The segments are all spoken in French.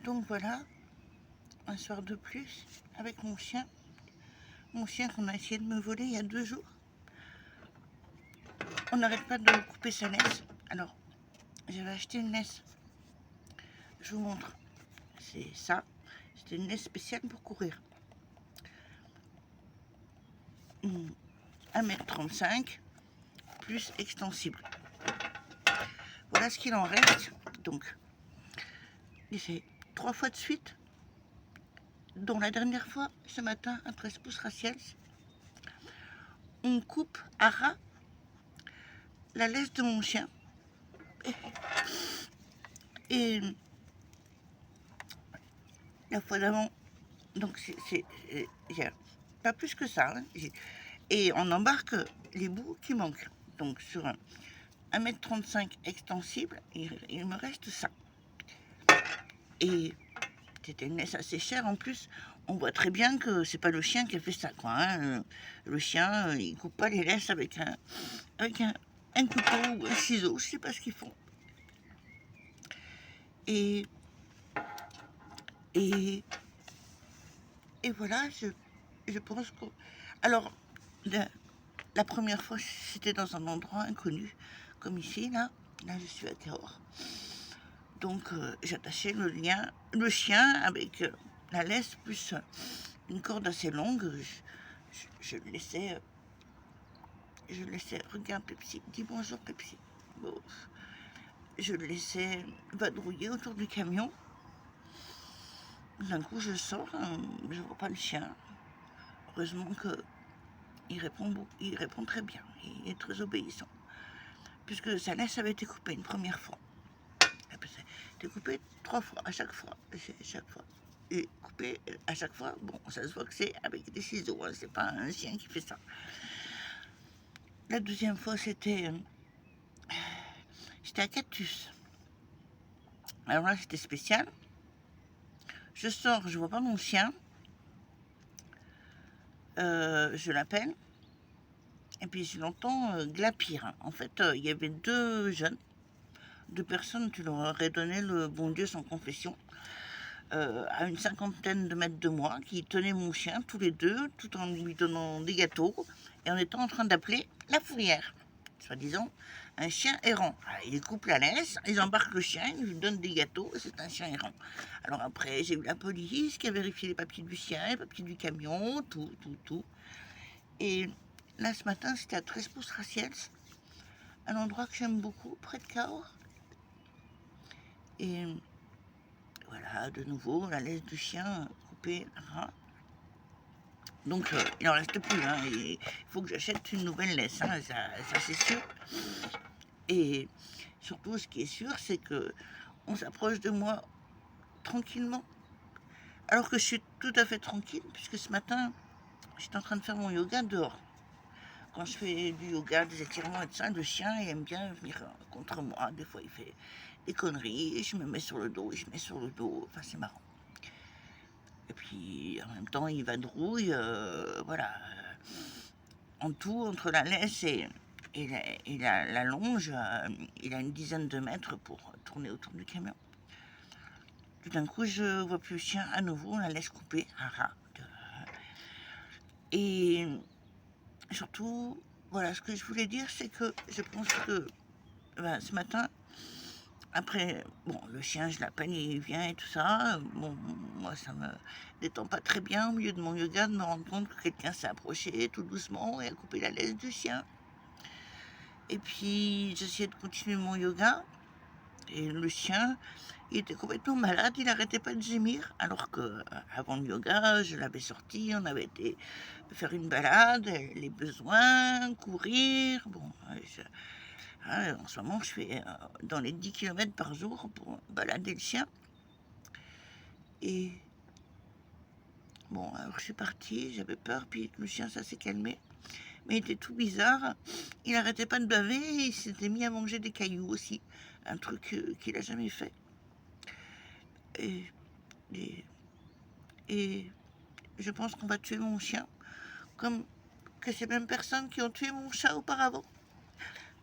Donc voilà, un soir de plus, avec mon chien. Mon chien qu'on a essayé de me voler il y a 2 jours. On n'arrête pas de couper sa laisse. Alors, j'avais acheté une laisse. Je vous montre. C'est ça. C'était une laisse spéciale pour courir. 1,35 m, plus extensible. Voilà ce qu'il en reste. Donc, c'est 3 fois de suite, dont la dernière fois, ce matin, un 13 pouces Raciels. On coupe à ras la laisse de mon chien. Et la fois d'avant, donc pas plus que ça. Hein. Et on embarque les bouts qui manquent. Donc sur un 1,35 m extensible, il me reste ça. Et c'était une laisse assez chère en plus. On voit très bien que c'est pas le chien qui a fait ça, quoi. Hein. Le chien, il coupe pas les laisses avec un couteau ou un ciseau, je sais pas ce qu'ils font. Et voilà, je pense que... Alors, la première fois, c'était dans un endroit inconnu, comme ici, là. Là, je suis à Cahors. Donc, j'attachais le chien avec la laisse, plus une corde assez longue. Je le laissais... Regarde, Pepsi, dis bonjour, Pepsi. Bon, je le laissais vadrouiller autour du camion. D'un coup, je sors, je vois pas le chien. Heureusement que il répond très bien, il est très obéissant. Puisque sa laisse avait été coupée une première fois. Elle a été coupée 3 fois, à chaque fois. Et coupée à chaque fois, bon, ça se voit que c'est avec des ciseaux, hein, c'est pas un chien qui fait ça. La deuxième fois, c'était à Cactus. Alors là, c'était spécial. Je sors, je vois pas mon chien. Je l'appelle. Et puis je l'entends glapir. En fait, il y avait 2 jeunes, 2 personnes qui leur auraient donné le bon Dieu sans confession, à une 50aine de mètres de moi, qui tenaient mon chien tous les deux, tout en lui donnant des gâteaux, et en étant en train d'appeler la fourrière, soi-disant un chien errant. Alors, ils coupent la laisse, ils embarquent le chien, ils lui donnent des gâteaux, et c'est un chien errant. Alors après, j'ai eu la police qui a vérifié les papiers du chien, les papiers du camion, tout. Et là, ce matin, c'était à 13 pouces Raciels, un endroit que j'aime beaucoup, près de Cahors. Et voilà, de nouveau, la laisse du chien coupée à ras. Donc, il n'en reste plus. Hein, il faut que j'achète une nouvelle laisse, hein, ça c'est sûr. Et surtout, ce qui est sûr, c'est que on s'approche de moi tranquillement. Alors que je suis tout à fait tranquille, puisque ce matin, j'étais en train de faire mon yoga dehors. Quand je fais du yoga, des étirements et tout ça, le chien, il aime bien venir contre moi. Des fois, il fait des conneries, je me mets sur le dos, Enfin, c'est marrant. Et puis, en même temps, il vadrouille, voilà. En tout, entre la laisse et la longe, il a une dizaine de mètres pour tourner autour du camion. Tout d'un coup, je vois plus le chien à nouveau, on la laisse couper, à ras. Et surtout, voilà, ce que je voulais dire, c'est que je pense que ce matin, après, bon, le chien, je l'appelle, il vient et tout ça. Bon, moi, ça me détend pas très bien au milieu de mon yoga de me rendre compte que quelqu'un s'est approché tout doucement et a coupé la laisse du chien. Et puis, j'essayais de continuer mon yoga. Et le chien, il était complètement malade, il n'arrêtait pas de gémir. Alors que avant le yoga, je l'avais sorti, on avait été faire une balade, les besoins, courir. Bon, en ce moment, je fais dans les 10 km par jour pour balader le chien. Et bon, alors je suis partie, j'avais peur, puis le chien, ça s'est calmé. Mais il était tout bizarre. Il n'arrêtait pas de baver et il s'était mis à manger des cailloux aussi. Un truc qu'il n'a jamais fait. Et, et, et je pense qu'on va tuer mon chien. Comme que ces mêmes personnes qui ont tué mon chat auparavant.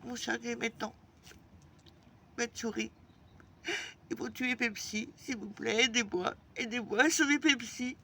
Mon chat qui est maintenant bête souris. Ils vont tuer Pepsi, s'il vous plaît, aidez-moi à sauver Pepsi.